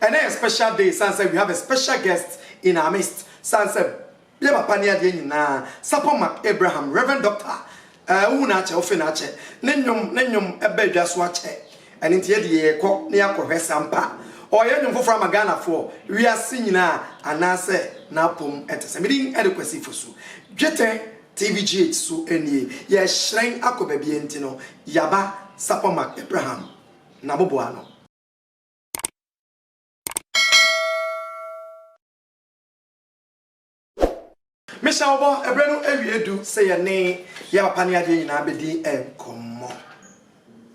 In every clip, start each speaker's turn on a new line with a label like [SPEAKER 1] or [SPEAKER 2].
[SPEAKER 1] And then a special day, Sansa, we have a special guest in our midst. Sansa, Yaba Pania Dina, Sapo Mac Abraham, Reverend Doctor, Unache, Ofenache, Nenyum, Ebeda Swache, and in the Cock Niako Hesampa, or Yanum from Magana for, we are singing now, and Nase, Napum, at a meeting adequacy for Su. Jete, TVG, Su, and ye, Shrine Ako Babientino, Yaba, Sapo Mac Abraham, Nabobuano. Misha Obo, Ebreno, every do say a name, Yapania in Abedi and Como.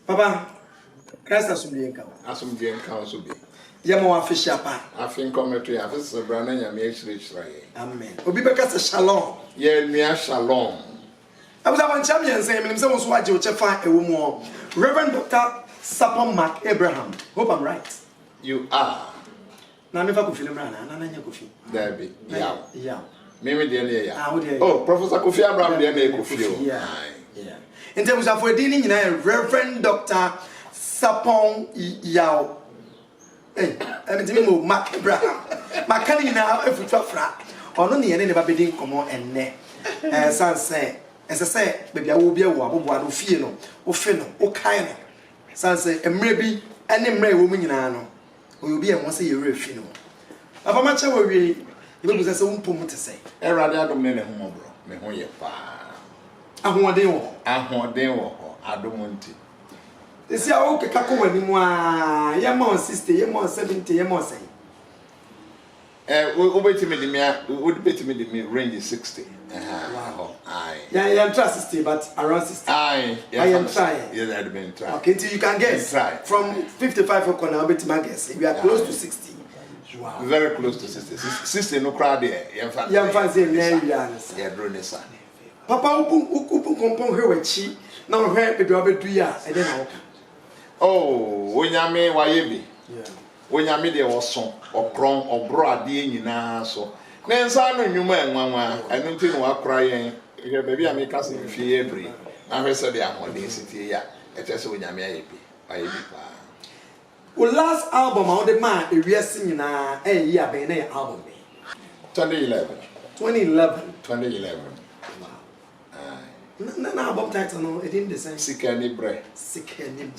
[SPEAKER 1] Papa, Christ Asumbianka.
[SPEAKER 2] Asumbianka also be.
[SPEAKER 1] Yamo Fishapa.
[SPEAKER 2] I think commentary of this Brandon and Mh.
[SPEAKER 1] Amen. Obibeka Shalom.
[SPEAKER 2] Ye near Shalom.
[SPEAKER 1] I was a champion saying, himself was you chefa a woman. Reverend Dr. Sapon Mac Abraham. Hope I'm right.
[SPEAKER 2] You are.
[SPEAKER 1] Now, if I could feel him, Nana Kofi.
[SPEAKER 2] There be.
[SPEAKER 1] Yeah.
[SPEAKER 2] Maybe the oh, Professor Kofi Abraham, the Kofi.
[SPEAKER 1] Yeah. In terms of we're dealing in a Reverend Dr. Sapon Yao. Hey, I mean, Mac Abraham. Macani now, if we talk frat, or only any never bidding come on and ne. As I say, baby, I will be a woman who feel, or fino, or kind. Say, and maybe any merry woman in Anno will be a once a year fino. About much I worry. You will say, to say,
[SPEAKER 2] a rather don't mean a home, bro. Me who ye pa.
[SPEAKER 1] I want them.
[SPEAKER 2] I don't want it.
[SPEAKER 1] They say, okay, Kako anymore. Your 60, your 70, your say.
[SPEAKER 2] We wait me, would bet me the range 60. Wow. Aye. Yeah,
[SPEAKER 1] I am 60, but around 60.
[SPEAKER 2] Aye.
[SPEAKER 1] I am trying.
[SPEAKER 2] Yeah, I've been trying.
[SPEAKER 1] Okay, until you can guess.
[SPEAKER 2] Try.
[SPEAKER 1] From 55 for Kona, bet my guess. We are close to 60.
[SPEAKER 2] Wow. Very close to 60. 60 no crowd there.
[SPEAKER 1] Young fancy,
[SPEAKER 2] yeah, drone son.
[SPEAKER 1] Papa, who compone her with she, now her baby over 2 years. I don't know.
[SPEAKER 2] Oh, when you may, why be? When you made your song, or crown, or broad, dear, so. Then, son, you man, mamma, I don't think we're crying. Here, baby, I make us in every. I said, they are one day city, yeah. It's just when you may be.
[SPEAKER 1] Well, last album, all the man, we are singing a year by an album.
[SPEAKER 2] 2011.
[SPEAKER 1] 2011.
[SPEAKER 2] Wow.
[SPEAKER 1] No album title, no, it didn't the same.
[SPEAKER 2] Sikani bread.
[SPEAKER 1] Sikani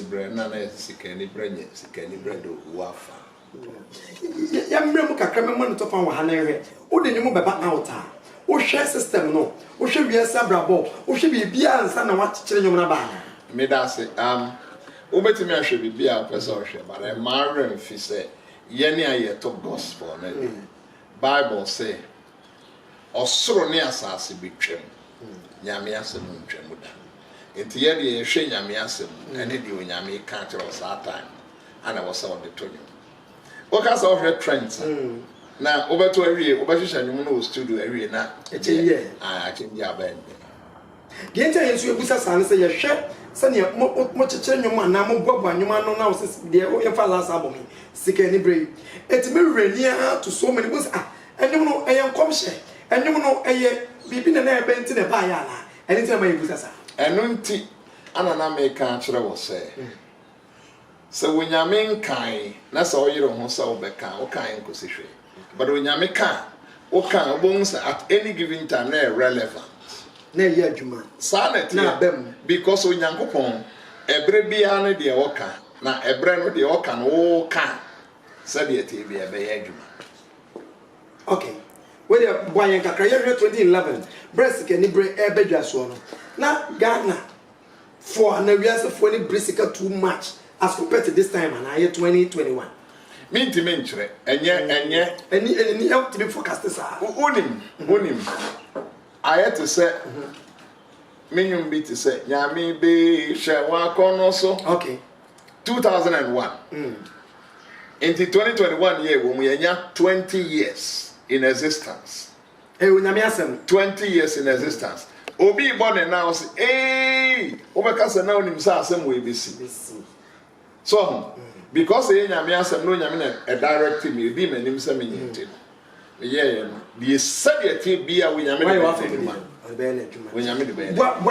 [SPEAKER 2] bread. No, Sikani bread. Sikani bread. Wafa.
[SPEAKER 1] Remember, Kakram on top of 100. Who did you move back out? Who share system, no? Who should be a sabrabo? Who should be beyond son and what children of Nabana?
[SPEAKER 2] Me that's it. Ubeti me should be a person, but a married fi say, Yeni aye to gospel. Bible say, Osoro ne asase betwem. Nyame asem ntwem da. Enti ye de ehwe nyame asem, ene de onyame ka kire sa time. Ana wo say the tonyo. O ka say ohwe trends. Na obeto awie, obehwehwa nyum no studio awie na.
[SPEAKER 1] Eche
[SPEAKER 2] ache ya ba.
[SPEAKER 1] The entire issue of Busa San say, share, send your much change your man, now Bob and your man now since the last album, Sick any brave. It's very near to so many books, and you know, I am commission, and you know, a beeping an air bent in a bayana, and it's a way Busa. And
[SPEAKER 2] Nunti, Anna make country will say. So when you mean kind, that's all you don't so becca, or kind position. But when you make what kind of bones at any given time, they're relevant.
[SPEAKER 1] Na ye adwuma
[SPEAKER 2] sanet
[SPEAKER 1] na bem
[SPEAKER 2] because onyankopon ebre bia no de oka na ebre no de oka no ka said the TV e be adwuma.
[SPEAKER 1] Okay, we dey boyen kakra ye 2011 breast ke ni bre e bedwa so no na Ghana for na wiase for ni brisika too much as compared to this time and year 2021
[SPEAKER 2] minti menchre enye
[SPEAKER 1] eni help to be forecast sir
[SPEAKER 2] onim I had to say, minimum be to say, Yami be share one corner so.
[SPEAKER 1] Okay.
[SPEAKER 2] 2001. Into 2021 year when we are 20 years in existence.
[SPEAKER 1] Hey, when I'm
[SPEAKER 2] 20 years in existence. Obi born and now say, hey, Obekasa now himself some way be see. So, because the Yamiasam no Yamin a directive me, be my name some in. Yeah, the subject be a when you made
[SPEAKER 1] why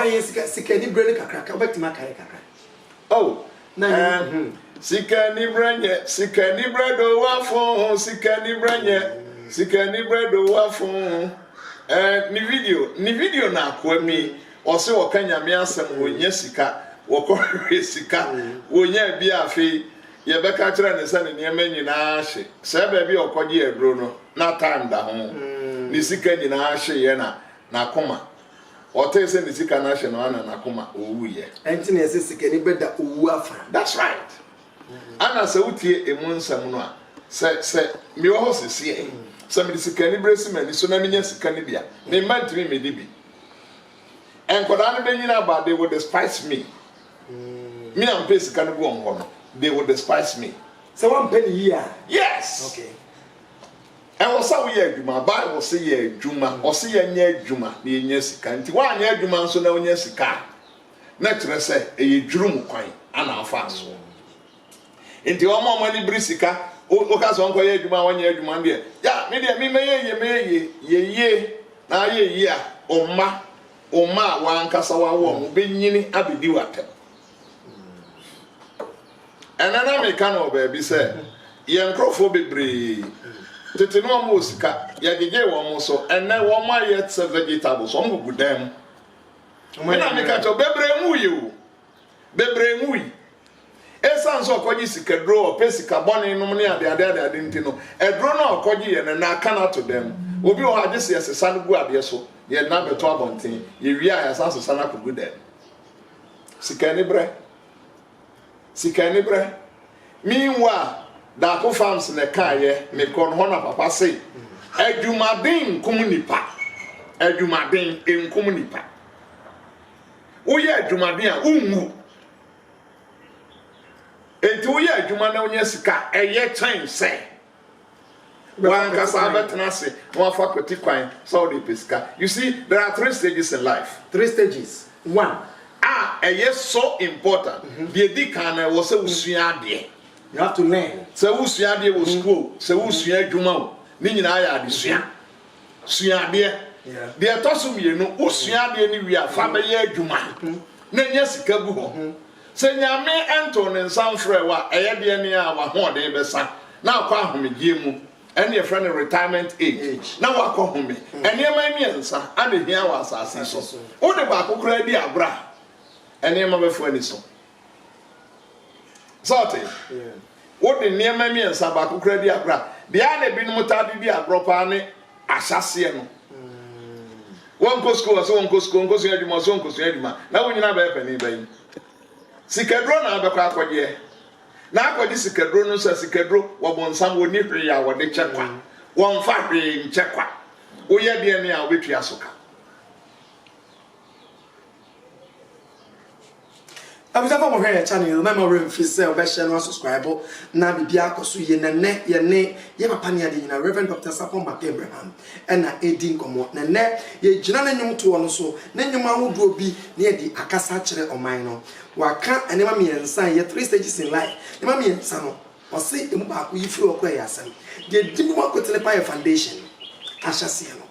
[SPEAKER 1] is Sikani Break a crack back to my kakra?
[SPEAKER 2] Oh, Sikani bredo wafo, sikani bredo wafo. Ni video na kwemi ose wakanya me asem wonye sika wakɔhwe sika wonye bi afi ye beka kire ne sane ne nyina ahye se ba bi okɔgye aduro no na time da ho ni sika nyina ahye ye na koma ote se ni sika na ahye no ana na koma owu ye
[SPEAKER 1] enti na ese sika ni beda owu afa.
[SPEAKER 2] That's right. Ana se utie emu nsam no a se mi wo ho sisi se mi sika ni bresi mani so na minya sika ni bia me mantimi me dibi enkoda no benyina ba they would despise me. Me am pay sika no go on no they would despise me.
[SPEAKER 1] So one penny here.
[SPEAKER 2] Yes.
[SPEAKER 1] Okay.
[SPEAKER 2] And was how we adwuma Bible say ye adwuma o say ye nya adwuma na ye nya sika nti wa anya adwuma nso na onya sika na kire say e ye dwurum kwan ana afa so nti o ma ni bri sika o ka so nko ye adwuma wa nya adwuma de ya me de me ye na ye a o ma wa nkasa wa wo benyini abedi watem enana me ka no ba bi say ye nkrofo bebre tete no mo sika ye gege wo mo so enne wo ma ye tse vegetables so mo gudam me na me ka to bebre mu yi esan so okoji sika dro pesika bone no ne ade ntino edro na okoji ye na aka na to dem obi o ha gese yesesa no gu ade so ye na beto abonten ye wi a yesa so sana ko gudam sika ni bre meanwhile Dako farms ne kaye me kon hona papa say adwumaden nkum nipa adwumaden enkum nipa wo ye adwumaden a unwu enti wo ye adwuma na onya sika eye time say wan kasa betna say wan fa kwati kwan so de pesika. You see there are 3 stages in life.
[SPEAKER 1] 3 stages. 1
[SPEAKER 2] eye so important the di kan na wo say usua ade.
[SPEAKER 1] You have to learn.
[SPEAKER 2] Se usua de wo school, se usua adwuma wo. Ni nyina ya de sua de. De etoso mienu, usua de ni wi afa be ya adwuma. Na nya sika gu ho. Se nyame ento ne nsanfrɛ wa eye de ne a wa ho de be sa. Na akwa ahomegye mu. Ene friend retirement age. Na wa akwa home. Ene ma miensa ade hia wa asase so. Wo de ba akokora di abra. Ene ma be fo ani so. Sorry. Yeah. What the near me and Sabaku credit abra. The other been mutadi di agropane assassino. One cosco was one cosco, Cosco, Cosco, now when you have a penny bay. Sikadrona abacqua ye. Now what is Sikadrono says Sikadro, what one some would nip ya what they check one. 1 factory in Chequa. Oh, yeah, dear near which Yasuka.
[SPEAKER 1] I was up on her channel, memory for sale, best channel, subscribe, na bibia koso ye na ne ye papa ne ade nyina Reverend Dr. Sapon Abraham na edin komo na ne ye gina na nyum to no so na nyum ahodo bi na ye di akasa kire oman no waka enema miensa ye 3 stages in life enema miensa no o se emu ba ko yifiri okwa ye asem ye di mu akotele pa foundation ahyase no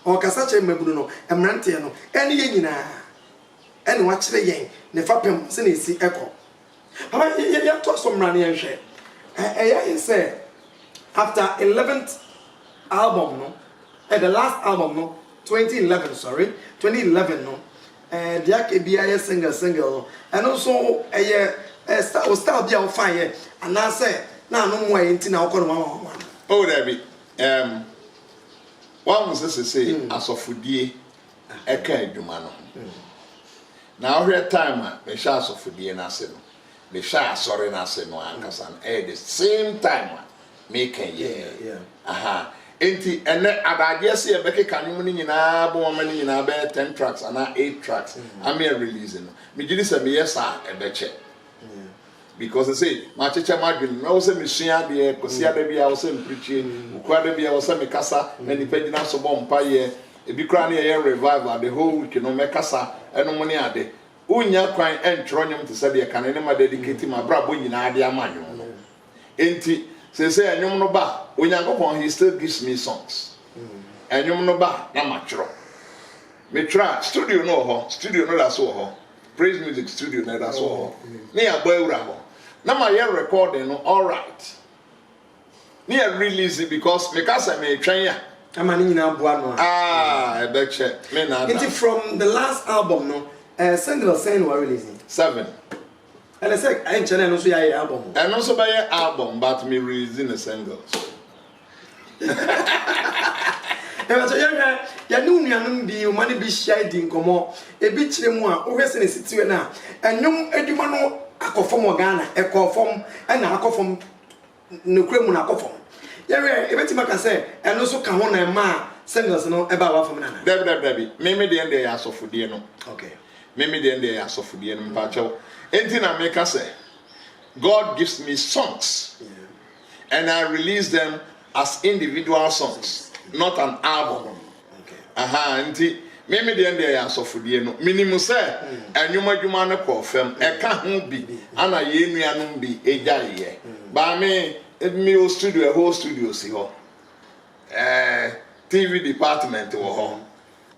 [SPEAKER 1] o kasa kire mabunu no emrante no ene ye nyina ene wa kire yen ne fapem se na esi eko papa ye to so mra ne yenhwe I say after 11th album no the last album no 2011 no the AKBI single and also style bia o fine and I say na no mo enti na okọ no
[SPEAKER 2] oh there be one must say asofudie eka adwuma no na ohwe time a me sha asofudie na ase no me sha sorry na ase no ankasa at the same time me can yeah aha enti ene adaje se e beke kanum ni nyina bo ma ni nyina be 10 tracks ana 8 tracks am here releasing no me gidi se me yesa e beche because I say ma cheche madwin na wo se me sua de kosia da bia wo se mprichie ukwa da bia wo se me kasa na ni pagina so bom pa ye e bi kra na ye revival the whole week no me kasa eno mo ni ade unya kwan entro nyom te se de kan ne ma dedicate ma bra bo nyina ade amanyo no enti say enyom no ba onyankopon he still gives me songs enyom no ba na ma twro me try studio no da so ho praise music studio na that's all na ya boy ura ho na ma ye recording no all right na ya release it because me ka say me twen ya
[SPEAKER 1] ama ni nyina boa no
[SPEAKER 2] e be che me na
[SPEAKER 1] it from the last album no single saying we releasing
[SPEAKER 2] 7
[SPEAKER 1] and I say I channel no so ya album
[SPEAKER 2] and also by your album but me releasing the singles
[SPEAKER 1] Eba so ya nu nuanum bi o mane bi share di nkomo e bi kire mu a o hwese ne sitiwe na enwum aduma no akofom Ghana ekofom na akofom ne kuremu na akofom ya we e betima ka say eno so ka ho na ma singles no eba wa fam na na
[SPEAKER 2] Debbie me de ende ya asofodie no
[SPEAKER 1] okay
[SPEAKER 2] me de ende ya asofodie no mpa chew enti na me ka say God gives me songs and I release them as individual songs, not an album.
[SPEAKER 1] Okay.
[SPEAKER 2] Nti me de ende ya asofodie no minimum say enwuma dwuma ne ko fam e ka ho bi ana ye nuanom bi ejaye ba me o studio a whole studio si ho TV department wo ho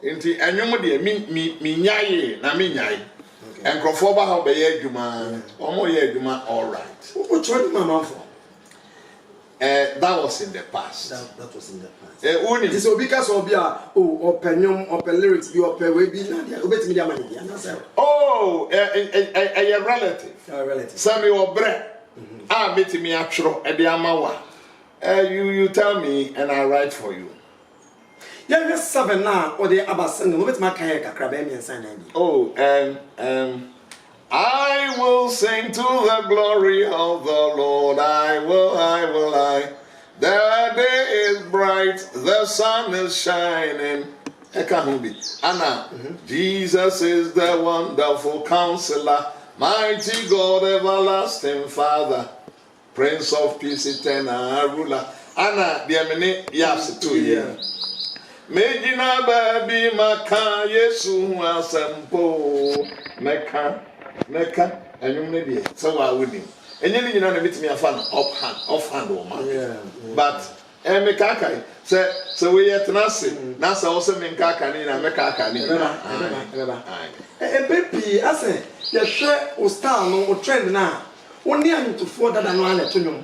[SPEAKER 2] nti enwuma de mi nyaye na me nyaye enkrofo ba ha be ye adwuma omo ye adwuma all right
[SPEAKER 1] o chodi mama for
[SPEAKER 2] that was in the past.
[SPEAKER 1] That was in the past.
[SPEAKER 2] This
[SPEAKER 1] will be because of your opinion, lyrics, your way be media money.
[SPEAKER 2] Oh, a relative.
[SPEAKER 1] A relative.
[SPEAKER 2] Sammy or bread. Meet me actual at the Amawa. You tell me and I write for you.
[SPEAKER 1] Yeah, you're 7 now, or the Abbassan, with my kayak, Crabami and San Andy.
[SPEAKER 2] Oh, I will sing to the glory of the Lord. I will. The day is bright, the sun is shining. Anna, Jesus is the wonderful counselor, mighty God, everlasting Father, Prince of Peace, eternal ruler. Anna, the minute, yes, 2 years. Mejina baby maka Yesu asempo meka enyum ne die so wa woni enye ni nyina na bitimi afa no off hand o ma but meka kai se we yet na se na sa o se menka aka ni na meka aka ni
[SPEAKER 1] bepi ase ye hwe o star no o trend na woni antufo dada no ana to nwom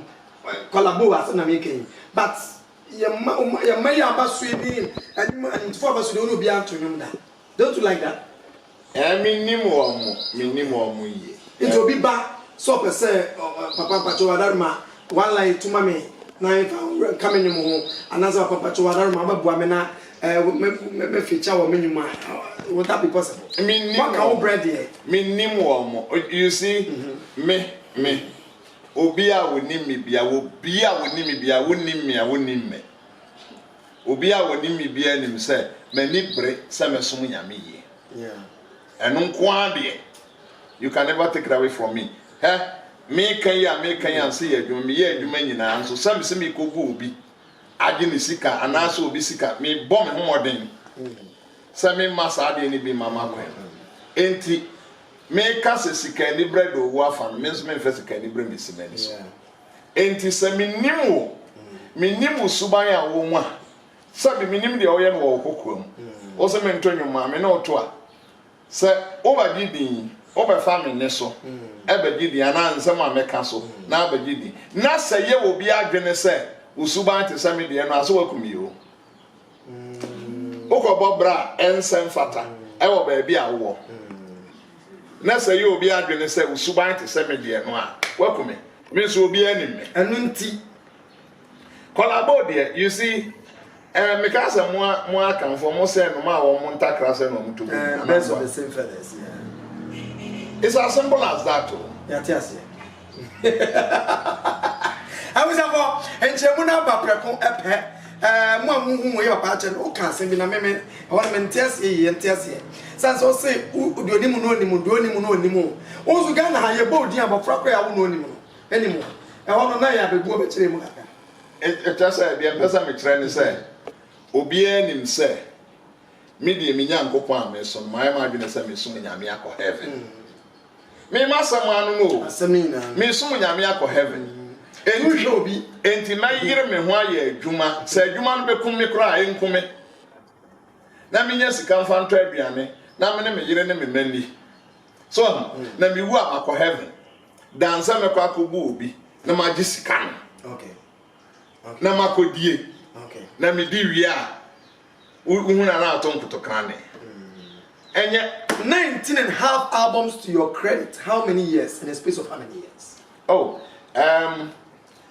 [SPEAKER 1] collabo ase na meka but ya abasu ni antufo abasu ni obi anto nwom da don't you like that
[SPEAKER 2] minimum ye.
[SPEAKER 1] It will be back. So per se, Papa Pachoadarma, one line to mammy. Now if I'm coming home, another Papa Pachoadarma, Buamena, me feature or minimum. Would that be possible?
[SPEAKER 2] I mean,
[SPEAKER 1] what can bread here?
[SPEAKER 2] Minimum. You see, me. Obia would name me, be I will be, I would name me, be I wouldn't name me, I wouldn't name me. Obia would name me, be him say, many break, some assuming me.
[SPEAKER 1] Yeah.
[SPEAKER 2] And you can never take it away from me. Me can ya see you me ye you nyina so some say me ko go obi age ni sika anaso obi sika me bomb homoden say me masa ade ni bi mama kwen enti me ka se sika ni bread o wo afa me so me fe sika ni bread me simeni so enti say me nimu suban ya wo mu a say me nim de o ye no wo kokoam o say me ntonyo ma me na oto a say obagidi oba family ne so ebagidi ana nsem ameka so na abagidi na say ye obi adwene say usuban te say me de no aso wakumi o okobo bra ensem fata e wo ba bia wo na say ye obi adwene say usuban te say me de no a wakumi me so obi anim me
[SPEAKER 1] anu nti
[SPEAKER 2] collabo there you see because mo akanfo mo say no ma wo mo ntakra say no mo to
[SPEAKER 1] birds of the same feathers. Yeah.
[SPEAKER 2] It's as simple as that.
[SPEAKER 1] Yeah, yes. I was about and Chemuna Bapreko epe mo ye papa che no kan se bi na meme won me ntiase ye ntiase san so say udioni mu no onimu duoni mu no onimu onzu ga na ye bo odin abofra kwa ya wo no onimu enimu e hono na ya bebu obekire mu kaka
[SPEAKER 2] it just say bi empesa me kire ni say obi anim say me de me nyankopon ameso my ma dwene say me sum nyame akọ heaven me masama no no
[SPEAKER 1] asamina
[SPEAKER 2] me sum nyame akọ heaven enti obi enti na yire me ho aye adwuma say adwuma no bekum me kra enkume na me nya sika mfa nto aduane na me ne me yire ne me mani So na me wu akọ heaven dansa me kwa akọbu obi na ma gisika no
[SPEAKER 1] Okay.
[SPEAKER 2] na ma kodie
[SPEAKER 1] Okay.
[SPEAKER 2] na me di wi a uhuna na ato nkotokran ne enye
[SPEAKER 1] 19 and a half albums to your credit. How many years? In a space of how many years?
[SPEAKER 2] oh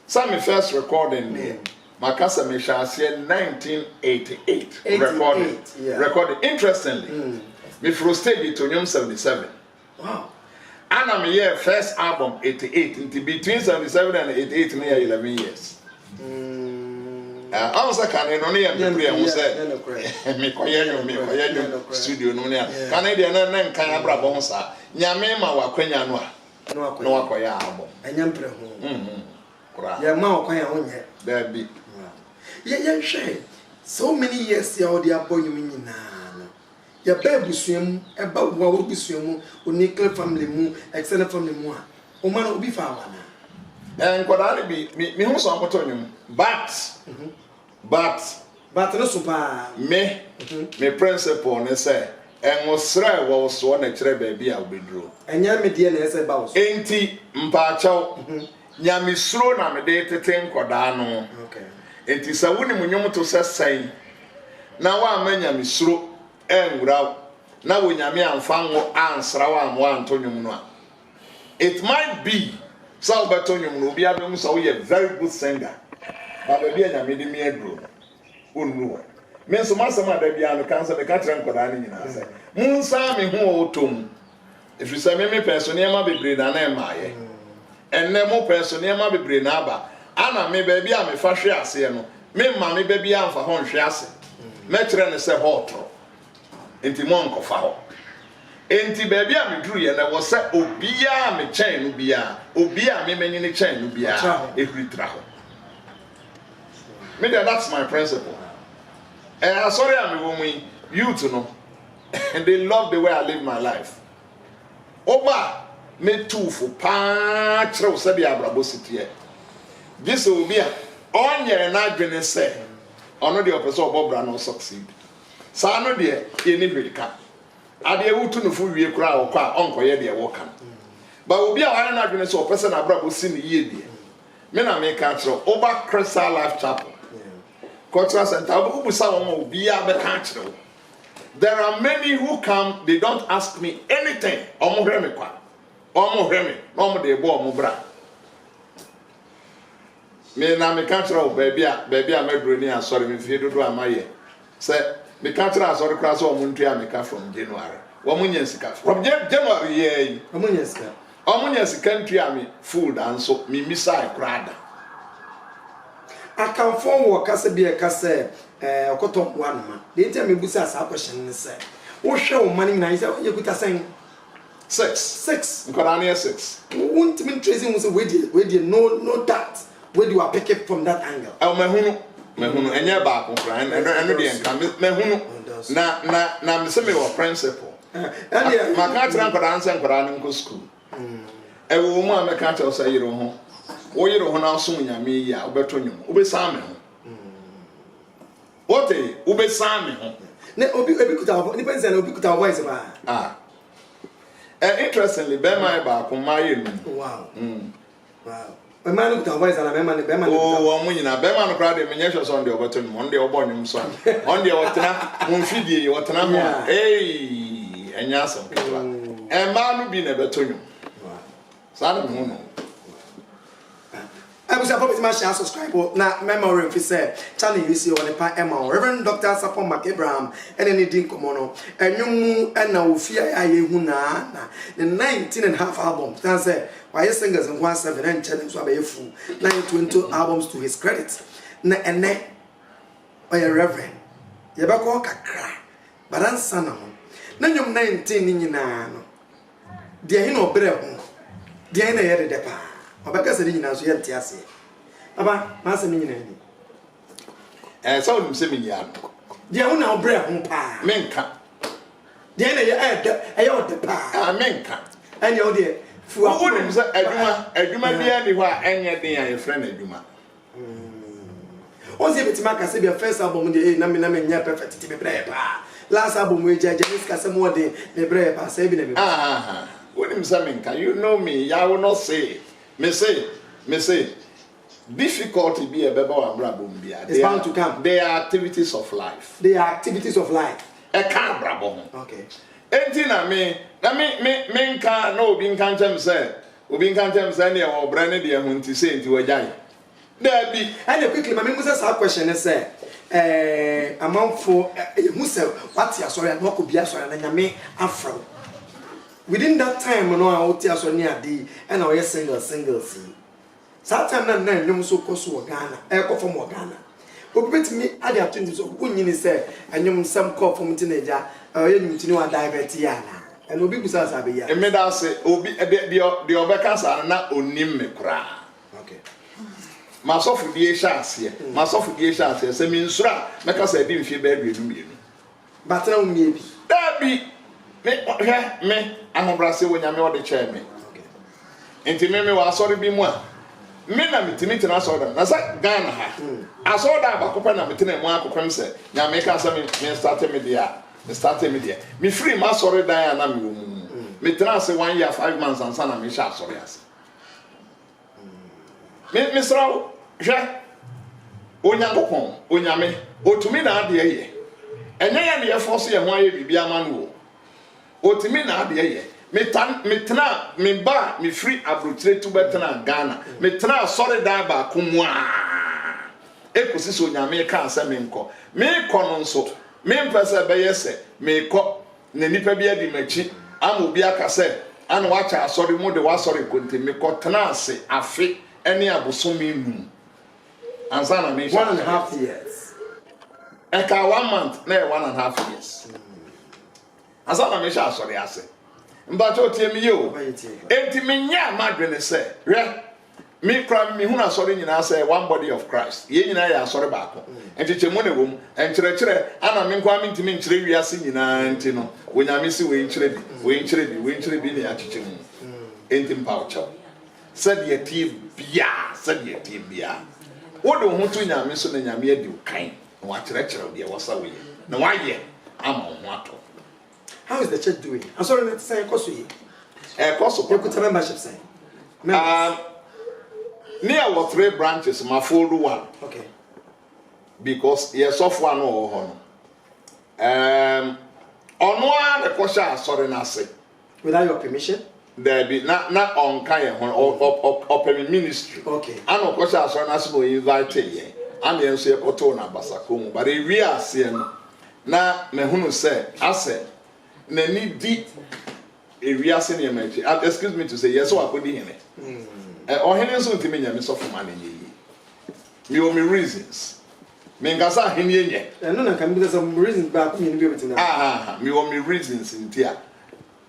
[SPEAKER 2] some first recording there Makasa me shase 1988 recorded.
[SPEAKER 1] Yeah.
[SPEAKER 2] Recorded interestingly. Me from stage to Nyom 77.
[SPEAKER 1] Wow.
[SPEAKER 2] And I'm here first album 88 into between 77 and 88 near 11 years. I was a can no near me and say me koye studio no near. Canadian and kan abra bonsa. Nyame ma wa kwanya no a. No akoya album.
[SPEAKER 1] Enyempre ho. Ya ma okwanya ho nye.
[SPEAKER 2] There be.
[SPEAKER 1] Yeah, share. So many years ya odi aboy mu nyina no. Ya ba busuam, e ba wo busuam, o nuclear family mu, extended family mu a. O man obi fa wa na.
[SPEAKER 2] Nkoda ne bi me hu so amoto nyum. But
[SPEAKER 1] no so pa.
[SPEAKER 2] Me principle ne say enwosra wo so na kire ba bi a obedro.
[SPEAKER 1] Enya me de na ese ba wo so.
[SPEAKER 2] Enti mpaachaw. Nyame suro na me de tete nkoda no.
[SPEAKER 1] Okay.
[SPEAKER 2] Enti sa woni munyom to sesai na wa amanya misuro enwura na wo nyame amfa ngo ansra wa amwa antonyum no a it might be sa obetonyum no obi abem so we a very good singer ba ba bia nyame de mi aduro onnu me nso masama da bia no kansa de ka tre nkoda ne nyina se mun sa me ho otom if you say me personally ma bebre na na emaye enne mo personally ma bebre na aba ana me baby a me fa hwe ase no me ma me baby a mfa ho hwe ase me kire ne se hotro enti mo nkofa ho enti baby a me duru ye na wo se obia me chen no bia obia me manyi ne chen no bia ehuritra ho me that's my principle sorry am wo mu youth no and they love the way I live my life oba me too for pa kire wo se bia abrabo sitie this will be onye na adwene say ono de opese obobra no succeed sa no de ye ni hweka ade ewutu no fu wie kura okwa onkoye de wo kan ba obi a wana na adwene say opese na abra bo si ni ye de me na me ka kire oba Crystal Life Chapel cultural center obu sa won obi a be ka kire there are many who come they don't ask me anything omo hwe me kwa omo hwe me no omo de bo omo bra me na me kantra baby a medro ni asori me fie dodo amaye say me kantra asori kra so omuntu me ka from January wo munye sika from January ye omunye sika ntua me food and so me misai krada
[SPEAKER 1] akamfo wo kase bia kase okotom wanoma de ntia me busa sa question ne say wo hwe wo mani na isa ye kuta sen 6
[SPEAKER 2] nkora na 6
[SPEAKER 1] won't mean tracing was we did no that where you are picking from that angle.
[SPEAKER 2] Mehunu enye ba akokra eno de enka mehunu na me se me wo principle maka tra nkwara anse nkwara no nko school wo mu a meka cha osa yiro ho wo yiro ho na so nyame yi a obeto nyum obesa me ho ote obesa me ho
[SPEAKER 1] ne obi kuta ni pense na obi kuta voice ba
[SPEAKER 2] interestingly be my ba akomaye nu
[SPEAKER 1] wow man kuta voice na be man
[SPEAKER 2] wo mu nyina be man kra de menye hwe so on de obeto nyum on de obo nyum so on de wotena mo mfidie wotena ho enya asem ketwa ma no bi na beto nyum sa na mo no
[SPEAKER 1] I was supposed to share subscribe na memory fi say channel you see on the pa Emma Reverend Dr. Sapon Abraham and any din komono enwum na ofia aye hu na the 19 and a half albums that say why singers in 17 and challenge so abaye fu 920 albums to his credit na ene oya Reverend ye ba ko kakra baransa na ho na nyum 19 ni nyina no de he no bre ho de he na ye de pa Abaka se nyina so ye ntiase. Aba, ma se nyina ni.
[SPEAKER 2] So nim se minya.
[SPEAKER 1] De ho na obre ho pa.
[SPEAKER 2] Menka.
[SPEAKER 1] De na ye o de pa.
[SPEAKER 2] Menka.
[SPEAKER 1] Anya o de fu
[SPEAKER 2] a. Wo nim se adwuma bia ni ho a enye den a ye friend adwuma.
[SPEAKER 1] O se betima ka se bia first album de na me nya perfect ti be bre pa. Last album we jaje ni ska se mo de me bre pa se bi na me.
[SPEAKER 2] him Saminka, you know me, I will not say. Me say, difficulty be a bebo and brabumbia.
[SPEAKER 1] It's bound to come.
[SPEAKER 2] They are activities of life.
[SPEAKER 1] They are activities of life.
[SPEAKER 2] A can't brabo.
[SPEAKER 1] Okay.
[SPEAKER 2] Entina me nka no obi nka nchem say ne o brane de ehun ti say nti wajai. There be.
[SPEAKER 1] And quickly, my Musa question is amount for Musa, what's your sorry, and what could be a sorry, and Yame Afro. Within that time, no, I would tell Sonia D, and I was single C. Saturn and then, no so close to Ghana, echo from Ghana. But bet me, I have to do so, when you say, and you some call from teenager, or you to know a divertiana. And will be besides I be.
[SPEAKER 2] And made us say, Obi, the Obecas are not onim me cry.
[SPEAKER 1] Okay.
[SPEAKER 2] Myself with the chance here, myself with the chance here, say, Minsra, make us a dim fee bedroom.
[SPEAKER 1] But now, maybe.
[SPEAKER 2] That be me, I'm Brazil when I'm the chairman.
[SPEAKER 1] Okay.
[SPEAKER 2] Intimate was sorry be more. Men are meeting I saw them. I said, Ghana. I saw that back up and I'm meeting one of them say, now make us a starting media. Me free, my sorry, Diana. Me trans 1 year, 5 months, and son of me shall sorry. Miss Row, Jack Onyakopon, Onyame, or to me now, dear. And then the force and why you be a man. Or to me now, dear. Me tena me ba me free abrochire to betena Ghana me tena sorry da ba kumwa ekosi so nyame ka asa me nko me kɔ no nso me mpese be yese me kɔ na nipa bi adi machi am obi aka se ana wacha asɔre mu de wasɔre konte me kɔ tena ase afe ene abosomi num ansa na me
[SPEAKER 1] 1.5 years
[SPEAKER 2] eka 1 month na 1.5 years ansa na me sha asɔre ase mbacho tie mi yo enti menya madwene se hwe me kra me hu na sori nyina se one body of Christ ye nyina ya sori baako enti chemu ne wom enkyerɛkyerɛ ana me nkwa me ntimi nkyerɛ wiase nyina enti no wonyame si we nkyerɛ bi ne akyechemu enti mpawcho said ye tie bia wo de ho to nyame so na nyame adi ukan na wa kyerɛkyerɛ de wasa we na wayɛ ama ho ato.
[SPEAKER 1] How is the church doing? I'm sorry to say, Kosu.
[SPEAKER 2] Kosu.
[SPEAKER 1] You could membership say.
[SPEAKER 2] Near what 3 branches, my full one.
[SPEAKER 1] Okay.
[SPEAKER 2] Because yes, of one or on one the kosha sorry na say.
[SPEAKER 1] Without your permission?
[SPEAKER 2] There be not on kaya or ministry.
[SPEAKER 1] Okay.
[SPEAKER 2] I know kosha sorry na so invite ye. And then say koto na basakomu. But if we are seeing na me hunu say ase. Nani di ewiase ne machi excuse me to say yes so akodi hene ohene so ntimi nya me so for man ye me o me reasons me ngasa hene ye
[SPEAKER 1] no na can be some reasons back me be betin
[SPEAKER 2] me o me reasons ntia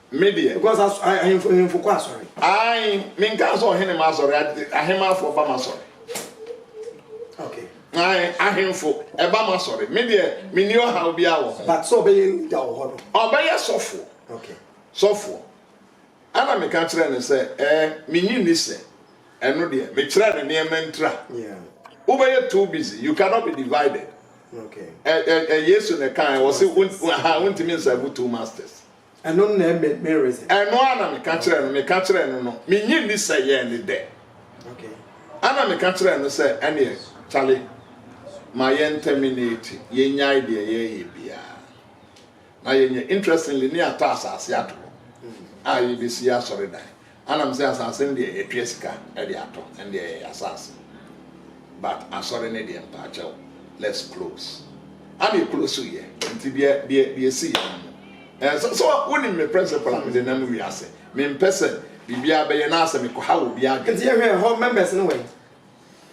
[SPEAKER 2] me dey
[SPEAKER 1] because I am for kwa sorry
[SPEAKER 2] me ngasa ohene ma sorry ahema for ba ma sorry
[SPEAKER 1] okay
[SPEAKER 2] ahemfo eba ma sorry me dey me ni o ha obi awo
[SPEAKER 1] but so be da wo no
[SPEAKER 2] obey sofo
[SPEAKER 1] okay
[SPEAKER 2] sofo ana me ka kire ne se me nyi ni se eno de me kire ne ntra
[SPEAKER 1] yeah
[SPEAKER 2] obey too busy you cannot be divided
[SPEAKER 1] okay
[SPEAKER 2] yesu ne kan wo se untimi nsabu two masters
[SPEAKER 1] eno na me reason
[SPEAKER 2] eno ana me ka kire no me nyi ni se ye ne de
[SPEAKER 1] okay
[SPEAKER 2] ana me ka kire no se ene chale ma yen terminate ye nyai de ye bia na ye interestingly ni ato asase ato ayi bi si asori dan ana mse asase ndi e piesika e de ato ndi e asase but asori ne de mpa chaw let's close ani close ye nti bia si so woni me principle am de na me wi ase me mpese bibia be ye na ase me ko ha obi ade
[SPEAKER 1] nti ye hwe members no way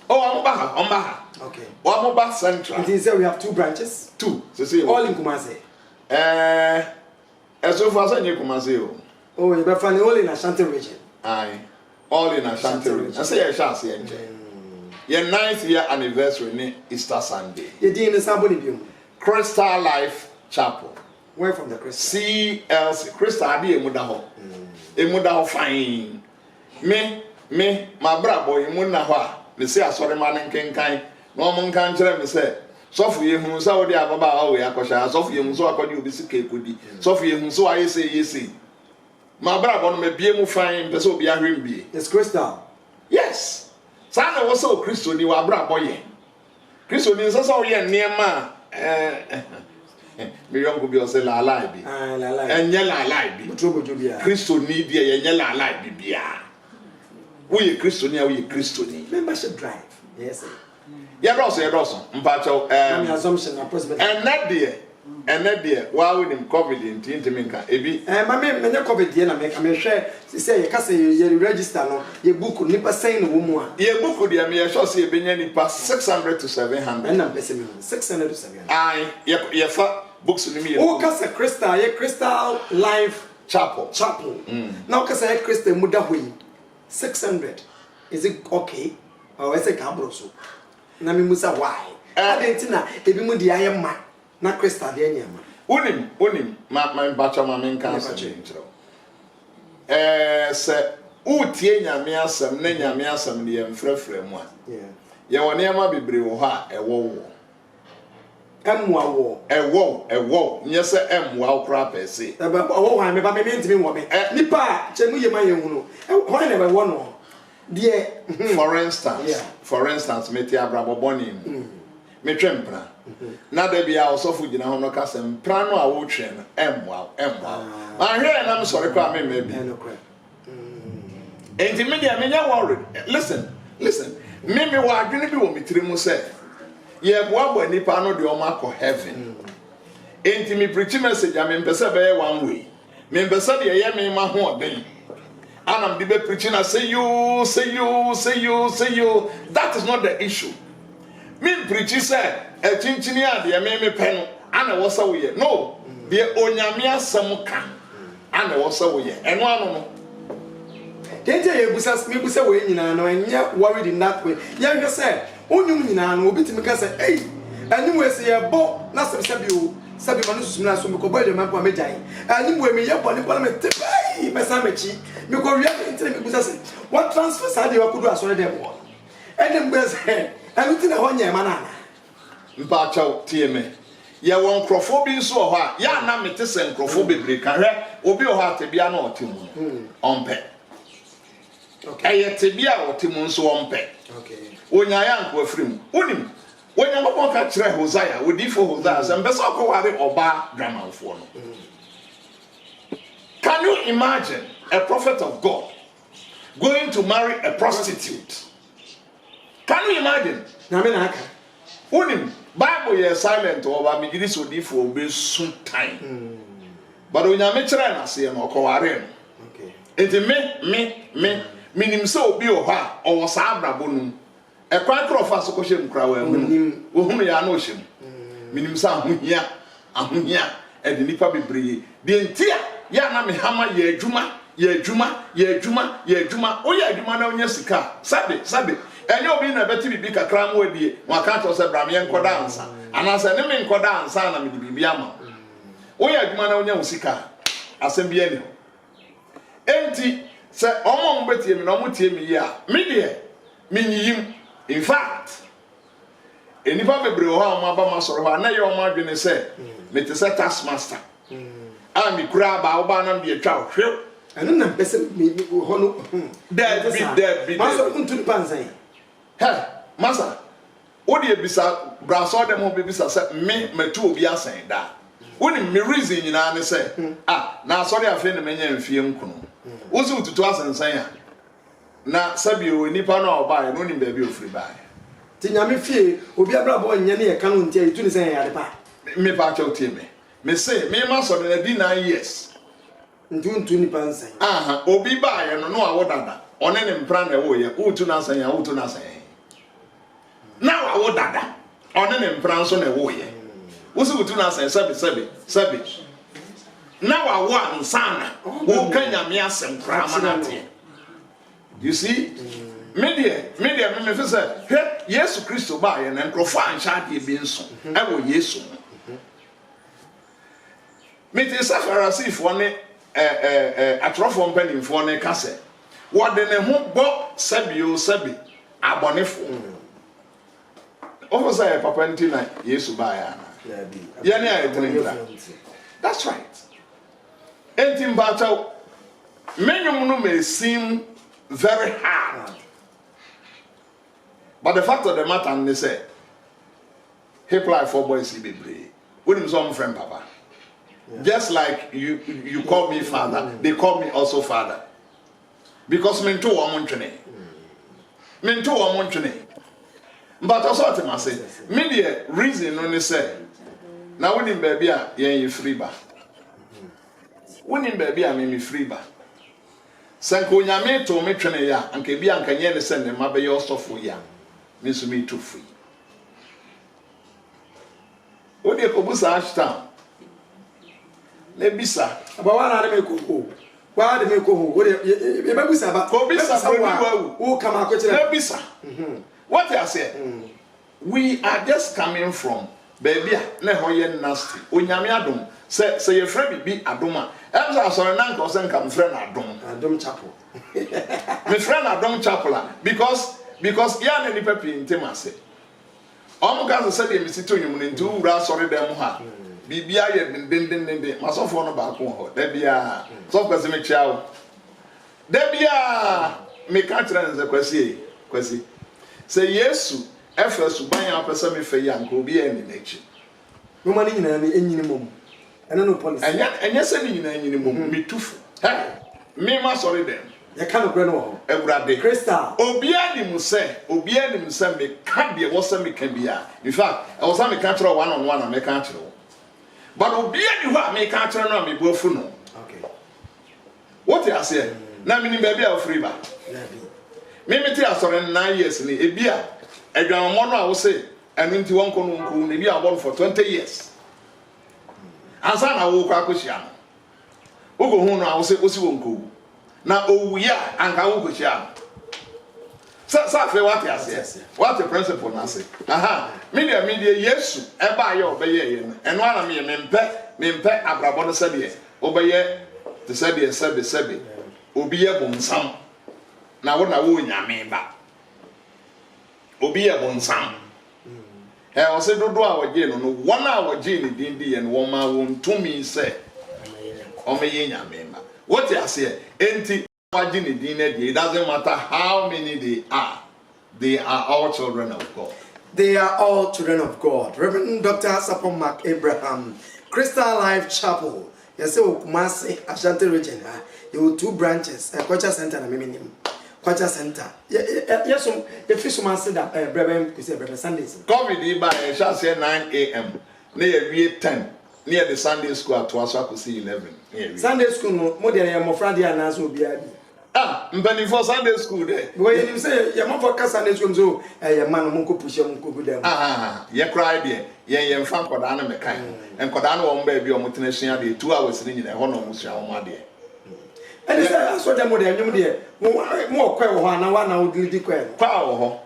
[SPEAKER 2] on baha
[SPEAKER 1] okay
[SPEAKER 2] one more central
[SPEAKER 1] it is we have 2 branches
[SPEAKER 2] 2 so say
[SPEAKER 1] all in Kumasi
[SPEAKER 2] so far so in Kumasi
[SPEAKER 1] oh you be find all in Ashanti region
[SPEAKER 2] aye all in Ashanti region I say ye chance ye nje your 9th year anniversary ni Easter Sunday
[SPEAKER 1] ye din sambo ni biom
[SPEAKER 2] Crystal Life Chapel
[SPEAKER 1] where from the Crystal
[SPEAKER 2] CLC Crystal ade emu da ho fine me my brabo emu na ho a me say asore ma nkenkan no mo nkan kire me say sofu ye hu so wode ababa awe akosha sofu ye hu so akodi obi sika ekodi sofu ye hu so aye say yesi ma bra bono me bie mu fan pese obi ahwem bie.
[SPEAKER 1] It's crystal.
[SPEAKER 2] Yes. Sa na wo so Kristo ni wa bra boye. Kristo ni so so ye niema me yongo bi o se la lai bi.
[SPEAKER 1] La lai.
[SPEAKER 2] Enye la lai bi.
[SPEAKER 1] Bojo bia.
[SPEAKER 2] Kristo ni die ye nye la lai bi bia. Wo ye Kristo ni a wo ye Kristo ni.
[SPEAKER 1] Membership drive. Yes.
[SPEAKER 2] Ye broso mpa cho
[SPEAKER 1] My assumption na possible.
[SPEAKER 2] And that dear, why would him COVID in Tintiminka? Ebi,
[SPEAKER 1] my men, COVID, Diana, make a share. Say, you register, no, your book, nipper saying, woman.
[SPEAKER 2] Your book would be a shall see a binyani past 600 to 700.
[SPEAKER 1] And I'm guessing 600 to 700.
[SPEAKER 2] Aye, your fat books to me.
[SPEAKER 1] Oh, Casa Crystal, a Crystal Life
[SPEAKER 2] Chapel.
[SPEAKER 1] Now, Casa Crystal Mudahui 600. Is it okay? Or is it Cabroso? Nami Musa, why? I didn't know if you would the iron man. Na Crystal de nyama.
[SPEAKER 2] Unim, my bacha ma men kan se ntro. Se utie nyame asem na nyame asem ne yemfrefre mu a. Ye woni ama bebre wo ha ewo.
[SPEAKER 1] Emwa wo.
[SPEAKER 2] Ewo. Nye se emwa wo kra pese.
[SPEAKER 1] Wo ha me ba me ntimi wo me. Nipa chemu ye ma ye hu no. Ho na be wo no. De
[SPEAKER 2] for instance, meti abraboboni. Me twempra. Na da bia osofu gina ho no kasem pra no a wo twe no emwa. Ma hwe na me sori kwa me bi. Enti me dia me nya worry. Listen. Me wa adwene bi wo mitiri mu se. Ye boa bo nipa no de o ma ko heaven. Enti me preach message a me mpese be ye one way. Me mpese de ye me ma ho oden. Anam de be preach na say you. That is not the issue. Me preach say e chinchini ade me pen ana wo sa wo ye no de onyame asem ka ana wo sa wo ye eno ano no
[SPEAKER 1] Denje ye busa me busa we nyina no enye worried in that way ye hwe say onyum nyina no obitimi ka say eh anyum we say ye bo na sabi manu susumna so me ko boy de man po amejai anyum we me ye bo ni me tepai me sa mechi me ko wi ante me busa say what transfer sa de wakudu asore dem wo enem be say anyuti na ho nya ma na
[SPEAKER 2] mpa chaw tie me ye won krofo bi nso ho a ya na mete se nkrofo bebre ka hwe obi ho atebia na otemu ompe okay tebia otemu nso ompe
[SPEAKER 1] okay
[SPEAKER 2] onya ya nko afrim unim onya mabon ka kire Hosea odifo Hosea se mbese okoware oba dramanfo no can you imagine a prophet of God going to marry a prostitute? Can you imagine?
[SPEAKER 1] Na me na aka
[SPEAKER 2] unim Bible ye silent over me gidi so difo be soon time. But onya me kire na se no okoware no.
[SPEAKER 1] Okay.
[SPEAKER 2] Enti me minim se obi o ha o wo sa abrabo num. E kwa krofa so ko hye mkra wa hu. Wo hu ya na o hye. Minim se ahohia e de nipa bebree. De entia ya na me hama ye adwuma. O ye adwuma na onya sika. Sabe. Enye obi na beti bibi kakra mu adie. Wa ka to se bra me enkoda ansa. Ana se ne me enkoda ansa na me de bibi ama. O ye adwuma na onya usika. Asem bi ani. Enti se omo mbetie me na omo tie me ya. Me de me nyiyim. In fact, enipa bebre ho a ba ma soro ba na ye omo adwene se me te se task master. Mi kura ba oba na de atwa hwe.
[SPEAKER 1] Anu na pese me ho no.
[SPEAKER 2] Dead.
[SPEAKER 1] Maso kuntu pansan.
[SPEAKER 2] Hey, masa. Odi ebisa braso dem ho bebisa se me matu obi asan da. Woni me reason nyina ne se na sorry afi ne menya mfie nkuno. Wozu ututu asansan ya. Na sabi o nipa na oba ya no ni ba bi ofiri ba.
[SPEAKER 1] Ti nyame fie obi abrabo nya ne ye kan ntia itu ne sen ya de pa.
[SPEAKER 2] Me pa cha otie me. Me say me ma so na di 9 years.
[SPEAKER 1] Ntu ni pansan.
[SPEAKER 2] Obi ba ya no no awo dada. One ne mpra na wo ye. Utu na asan ya, utu na asan. Na awo dada. One ne mpra nso na wo ye. Wosi utu na asan sabi. Na awo ansana. Wo kanya me asem kra manate. You see? Media me fi say, Yesu Kristo ba ye na nkrofo ansha de bi nso. E wo Yesu. Me te safarasi fo ne atrofo mpanimfo ne kase wode ne ho bo sabi abonefo ofo say papa ntina Yesu ba ya na ye ne ayetentra. That's right. Enti mbacha Many may seem very hard. But the fact of the matter, and they say, he apply for boys, he be brave. With him, some friend, Papa. Yeah. Just like you call me father, they call me also father. Because men too are munching. Men too are munching. But also, what I say, media reason when they say, now when in baby, you free bar. When in baby, I mean free bar. Sanko Yame to me train ya, and Kabian can yen send them, maybe also for ya. Miss me too free. What do you call Ashtown? Nebisa. About one anime cocoa. Why they make cocoa? What you Nebisa about Kobisa? Who come out with Nebisa? What I say? We are just coming from baby. Nehoyen nasty. Unyamiadum. Say your friend be Aduma. I'm sorry, Nanko send come friend Adum Chapel. My friend Adum Chapel because yan any pepe in Temase. Omugaza said him sit to him into sorry them ha. Bibia ye din maso for no back ho. Debia so kwase me chiao. Debia me ka tire nze kwasi. Say Yesu efesu ban ya pesa me fe ya nko obi ani nachi. No mani nyina ni enyini mom. Eno no policy. Enya se ni nyina enyini mom mitufu. Hey, me ma sorry them. You can't go no. Everybody. Crystal. Obiani muse me can't be what some can be. In fact, I was on a country one-on-one and make country. But Obiani who I make country no me both no. Okay. What you say? Now meaning baby of free bar. Me tell sorry 9 years ni ebia. Edwan mo no I will say and into one kono ne bia born for 20 years. Ansa na wo kwa akohia no. Ogo hu no I will say osi wonko. Na owuya anka wo gochia sa fe what ya say what the principle na say media Yesu e ba ye obeye ye no eno ana me mempe abrabo no sebe obeye te sebe obi ye bonsam na wo nyame ba obi ye bonsam o se dodo a woje no won a woje ni dindi ye no wo ma won tumi se o me ye nyame ba. What you say? It doesn't matter how many they are all children of God. They are all children of God. Reverend Dr. Sapon Mark Abraham, Crystal Life Chapel. You say Kumasi Ashanti region. You have 2 branches. Kwacha Center and Miminim. Kwacha Center. Yes, if you say that Reverend Sundays. COVID by I shall say 9 a.m. Near 10. Near the Sunday school at Tuaswa could see 11. Sunday school, more than your friend and answer will be. But for Sunday school, there. When you say your mother for Sunday school, so a man who push him could them. You cried there. Yan fan Codana Mekan and Codano on baby or multinational 2 hours in the honor of Musha, dear. And that's what I'm more quail one would do declare. Wow.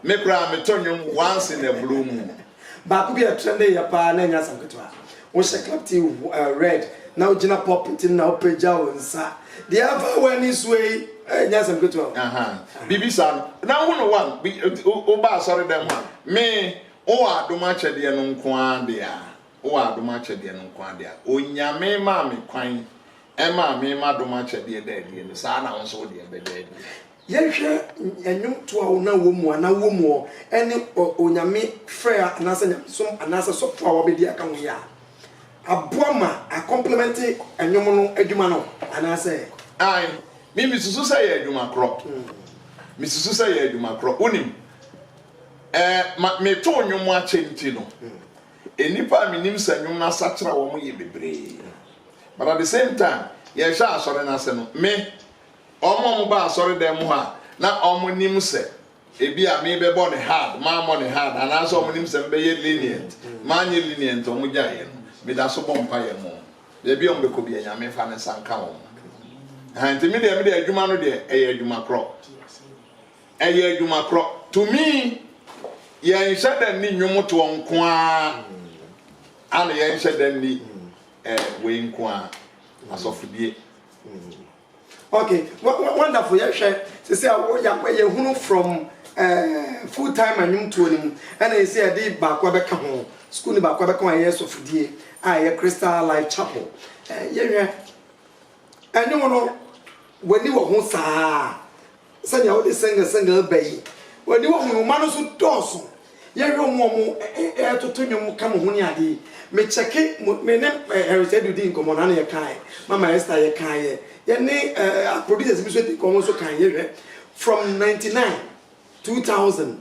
[SPEAKER 2] Make round Metonium once in a blue moon. But could be a trend day upon any as was a collective red. Now Gina pop it in now Peja and sa. The other one is way. Yes, I'm good to Bibi son. Now one be Oba sorry them one. Me do much at the Nunquandia. Do much at the Nunquandia. Nyame mammy quine. Emma me ma do much at the dead. The son also the dead. Yes, and you to our no woman, any Onyame fair and answer so for our media come here. A broma, a complimenting and Edumano, and I say, I, Mrs. Susay Edumacro, Mrs. Susay Edumacro, unim, me told you much in Tino. A nipper minims and you not such a woman ye be brave. But at the same time, yes, I saw an answer, me, or Mamba, sorry, them now on him say. Ebi a me be born hard, my money hard, and as on him say be lenient, man lenient on mujayen. Me da so bompa ye mo be bi on be ko bi anyame fa ne sanka wo han ti me de adwuma no de adwuma kro to me ye nhye da ni nwum to nko a ana ye nhye da ni we nko a asofudie. Okay, wonderful. You share say you hunu from full time anyum to him and they say I did back wa beka ho school ni back wa beka ho years of die Crystal Life Chapel. Yeah. And you know
[SPEAKER 1] when you were home sa send you the single bay when you were manus dawson ye yo mo to tonyo kam ho ni ade me check me ne heritage din komo na ye kan mama Esther ye kan ye ne producers bi so ti komo so kan ye from 99 2000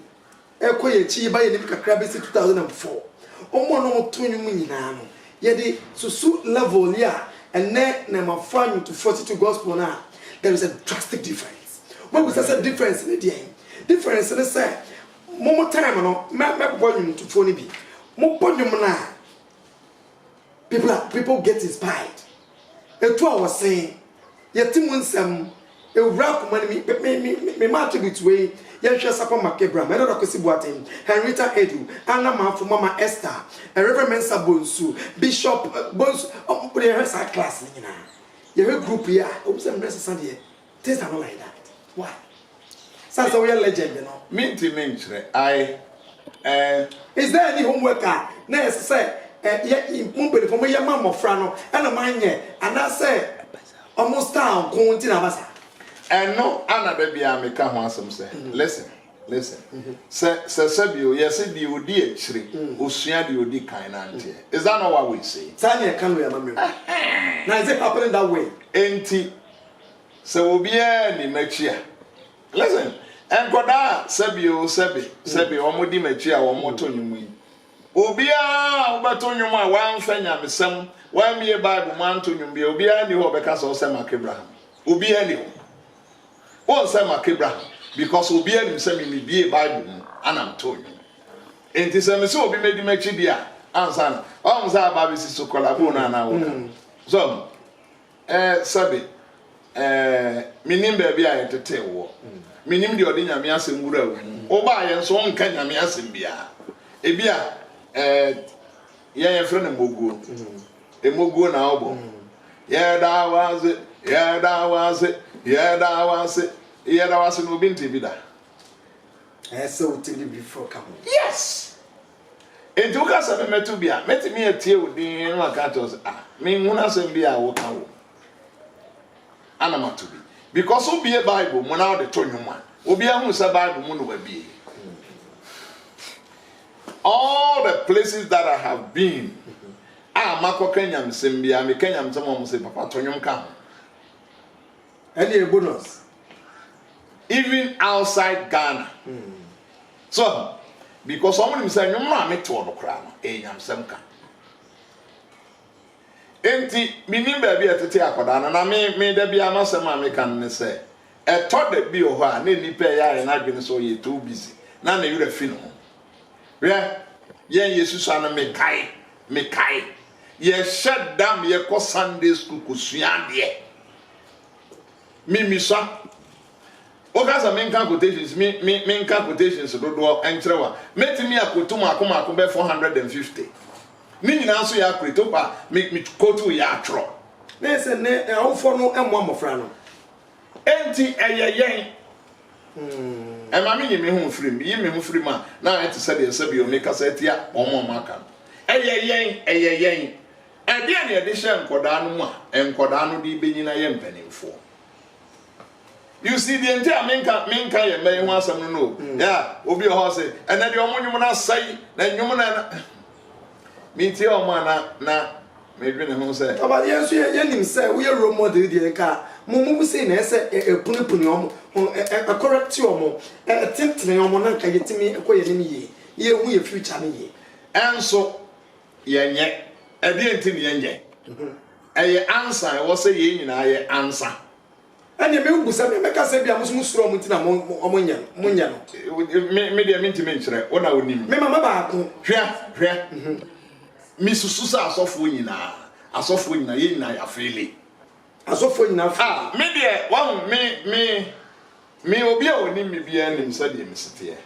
[SPEAKER 1] ekoye chi ba ye ne kakra be 2004 omo no tonyo mu nyina no ye de susu level ya and then na from to 42 gospel now there is a drastic difference. What was that difference in the day? Difference in the say more time no me boy to phone be mo podium na people get inspired. And two I was saying yetimun sem e wrap money me attribute way ye hwe sapa makebra me do kwesi boatem Henrietta Edu Anna Manfo Mama Esther and Reverend Mensa Bonsu Bishop Bonsu put your hands class nyina ye group here obsem necessary here things are not like that. Why? Since we are legend, you know.
[SPEAKER 2] Minty
[SPEAKER 1] is there any homework? No, say, yeah, from your mama frano, and a man yet, and I say, almost down, going to
[SPEAKER 2] and no, Anna baby, I make come once say, listen. Sir Sabio, yes, you would dear tree, who shared you de kind auntie. Is that not what we say?
[SPEAKER 1] Tanya can we remember? Now, is it happening that way?
[SPEAKER 2] Ain't so will be any next year. Listen, and Goda, Sabio, Omodi Machia, or Motonumi. Obia, Batonuma, one fenya, some, one me a Bible man to you, be Obia, you have a castle of Sam Abraham. Obia, you. One Sam Abraham, because Obia himself may be a Bible, and I'm told you. And this so be made the Machibia, answer. Almost our babies is so collabona now. So, Sabi. Minim baby I tete wo minim de odi nyame asem wura wo ba ye so nka nyame asem bia e bia ye frɛ no moguo moguo na obo ye da wase no bi ntibi da
[SPEAKER 1] so tell you before come.
[SPEAKER 2] Yes, and you can say me to bia metimi atie odin no aka tos me huna asem bia wo ka wo anama to be because obi a Bible mo na de to nwuma obi a hu say Bible mo no be all the places that I have been makọ Kenya msembia me Kenya msemo mo say papa to nwum ka
[SPEAKER 1] any bonus
[SPEAKER 2] even outside Ghana so because someone say nwum na me to no kra no enyam sem ka enti minim ba bi atete akoda na me da bi amasem American ne say e to da bi o ho a na nipa ya na dwene so ye too busy na yura fi no re ye Jesus ana me kai ye shut down ye ko Sunday school ko suande mi so o ga sa men kan quotations me kan quotations do encherewa metimi akotum akoma be 450 ni nyina so ya kreto pa me kotu ya atro
[SPEAKER 1] na se ne awofo no emo amofra no
[SPEAKER 2] enti eyeyen ma me nyime hu frim yi me hu frim a na enti se de se bi o me kasa tia omo maka eyeyen ede na ede hye nkoda no mu a enkoda no de benyina ye mpanimfo. You see the entire minka ye me hu asam no yeah obi o ho se ena de omo nyum na sai na nyum na minti o ma na me dwene ho se
[SPEAKER 1] aba ye so ye nim se we role model de nka mumu se na ese epunipuni omo correct omo tintine omo na nka yetimi ekoye ni ye hu ye future ni ye
[SPEAKER 2] enso ye nye ede ntimi ye nye eye answer wo se ye nyina ye answer
[SPEAKER 1] ane me ngusa me ka se bia musu suro omo ntina omo nya no
[SPEAKER 2] me de ntimi nkyere wo na onim
[SPEAKER 1] me mama ba ko
[SPEAKER 2] hwe misusu sa asofo nyina ye nyina ya fele
[SPEAKER 1] asofo nyina fa
[SPEAKER 2] me de wa me obi a oni me bia nim sa de mesete.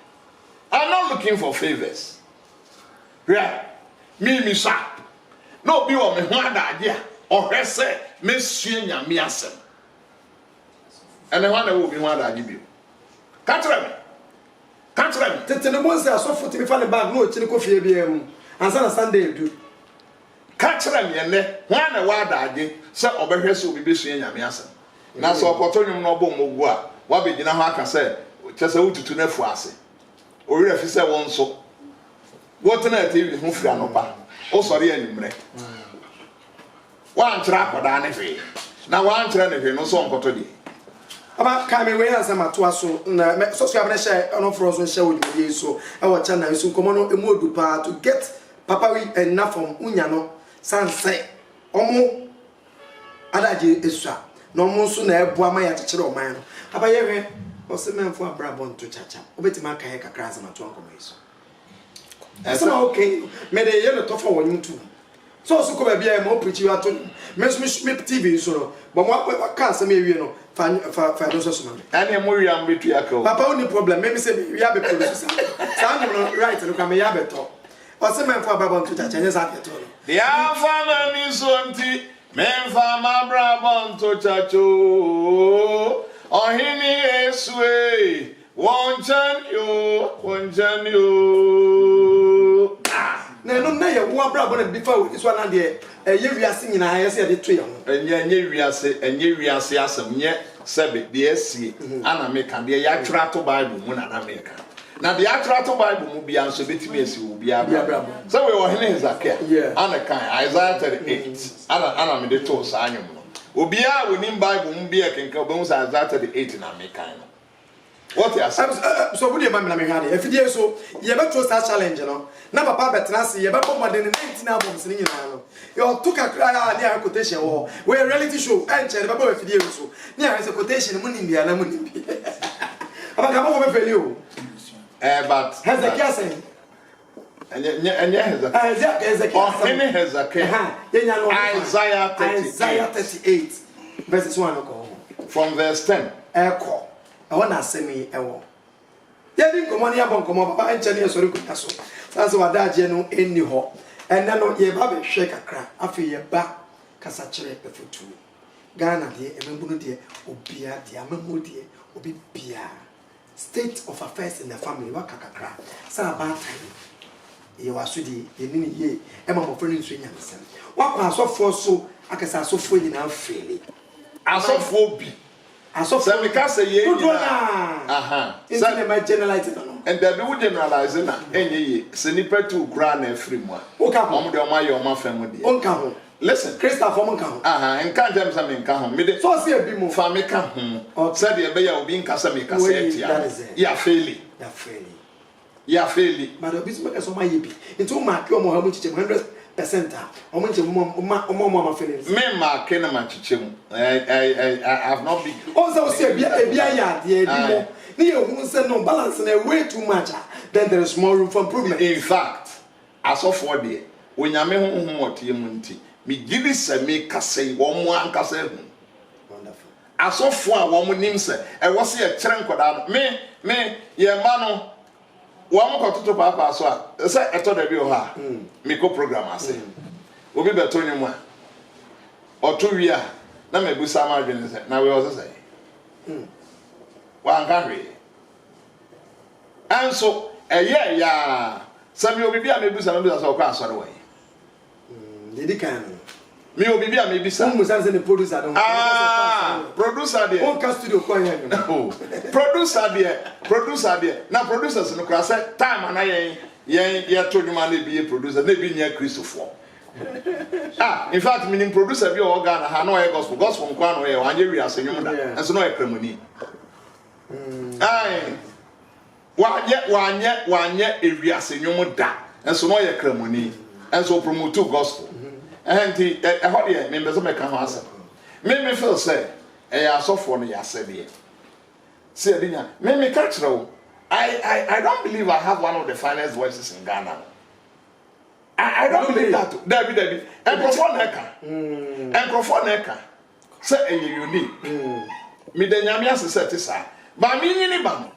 [SPEAKER 2] I'm not looking for favors. Yeah, me sa no obi o me ho adade a o hwese me sue nyame asem ene ho na wo bi ho adade bi katra me
[SPEAKER 1] tete no mo se asofo ti me fa ne bag no chi ne kofie bia mu ansa na Sunday do
[SPEAKER 2] katra me ne ho na wa adade se obehwe se obi besue nyame asem na so okoto nwum no bo mogu a wa be gina ho aka se chese wututu na fu ase owira fi se won so wotena TV ho fira no pa o sori animre wa antra akoda ne fe na wa antra ne fe no so onkoto di
[SPEAKER 1] aba ka me we answer mato aso na so so abene share ono for so share with me so e wa channel so komo no emu odu pa to get papa we enough from unya no sanse omo adaje esua no omo so na ebu ama ya kekere oman no aba ye hwe o se menfo abrabon to chacha obetima aka he kakra answer mato ankomo eso esa okay me de ye no to for won tu so so ko ba bia mo preach you ato me TV so no but mo ka answer me wie no fa no so so na
[SPEAKER 2] ani mo wi am betu yakao
[SPEAKER 1] papa only problem me say we have a produce sa no right no ka me ya beto o se menfo abrabon to chacha nya sa beto no
[SPEAKER 2] the afana ni sonti menfa mabrabon to chacho ohini esue wonjan yo
[SPEAKER 1] na no na ye wo abrabon na before this one dey ye wiase nyina ye say dey to ye no
[SPEAKER 2] enye wiase asem nye sebe de asie ana meka de ya twra to bible mu na meka na de ya twra to bible mu bia nso betimi asi wo bia so we wo hene Hezekiah ana kan Isaiah 38 ana me de to sa anyum no obia woni bible mu bia kenka obo sa Isaiah 38 na meka no what you say
[SPEAKER 1] so we dey ma me hade if dey so ye beto start challenge no na papa betra se ye bebo modern 19 albums ni nyina no yo to kakra ya dey quotation wo we reality show enche de bebo we fidie so ni a say quotation mu ni bia na mu ni bia aba ka mo be feli o
[SPEAKER 2] but
[SPEAKER 1] Hezekiah say
[SPEAKER 2] enye Hezekiah Isaiah
[SPEAKER 1] 38 verses 1 ko
[SPEAKER 2] from verse 10
[SPEAKER 1] eko I want to say me ewo ye bi nkomo ne abon nkomo papa enche ne sori kuta so sanse wadaje no eni ho enne no ye ba be hwe kakra afi ye ba kasa kire efutu Ghana de emembu no de obia de amemu de obi bia state of affairs in the family wa kakakra sa ba time ye wasudi ye nini ye ema mo fere nso nya nsem wa kwa asofo so akasa asofo nyina afeli
[SPEAKER 2] asofo bi so me ka say ye
[SPEAKER 1] aha say me generalize no
[SPEAKER 2] and there be we generalize na enye ye se nipa tu kura na afri mu a
[SPEAKER 1] o ka ho
[SPEAKER 2] mo de o ma ye o ma fa mu de
[SPEAKER 1] o ka ho
[SPEAKER 2] listen
[SPEAKER 1] Christopher mo ka ho
[SPEAKER 2] nka jam sa me nka ho me de
[SPEAKER 1] so say bi mo
[SPEAKER 2] fa me ka ho say de be ya obi nka sa me ka say tia ya feli
[SPEAKER 1] but obi so make so ma ye bi into ma ke o mo ha mu chiche 100% o mo nche mo feelings
[SPEAKER 2] me ma ke na ma chiche mu I have not been
[SPEAKER 1] o say bia ya de bi mo ni ye hu say no balance na way too much then there is more room for improvement
[SPEAKER 2] in fact asofo de onyame honhom otie mu nti me gidi se me kase wo mo ankasa hu
[SPEAKER 1] wonderful
[SPEAKER 2] asofo a wo mo nim se e wo se ye kire nkoda me ye ma no wo mo kototo papa so a se eto da bi o ha me ko program ase obi beto nyum a oto wi a na me busa ma adwene se na we o se wa nka hwe anso eye ya sami obi bia me busa so kwa asore we
[SPEAKER 1] dedi kan
[SPEAKER 2] me obi bia me bisa
[SPEAKER 1] mo sanse ne producer don
[SPEAKER 2] producer de
[SPEAKER 1] on ka studio ko yan
[SPEAKER 2] producer de na producers no kra say time na yen to nyuma na bi producer na bi nya Christopher in fact meaning producer bi o Ghana ha no e gospel nkwa no e wanye wi asenyum da enso no e kremoni wanye ewi asenyum da enso no e kremoni enso promote gospel and the how dey me bezo me ka ho asa me feel say asofo no ya sebe say edinya me catch row I don't believe I have one of the finest voices in Ghana. I don't believe that. David. Enkrofo neka. Say unique. Me de nyame asese te sa. Ba me nyini ba.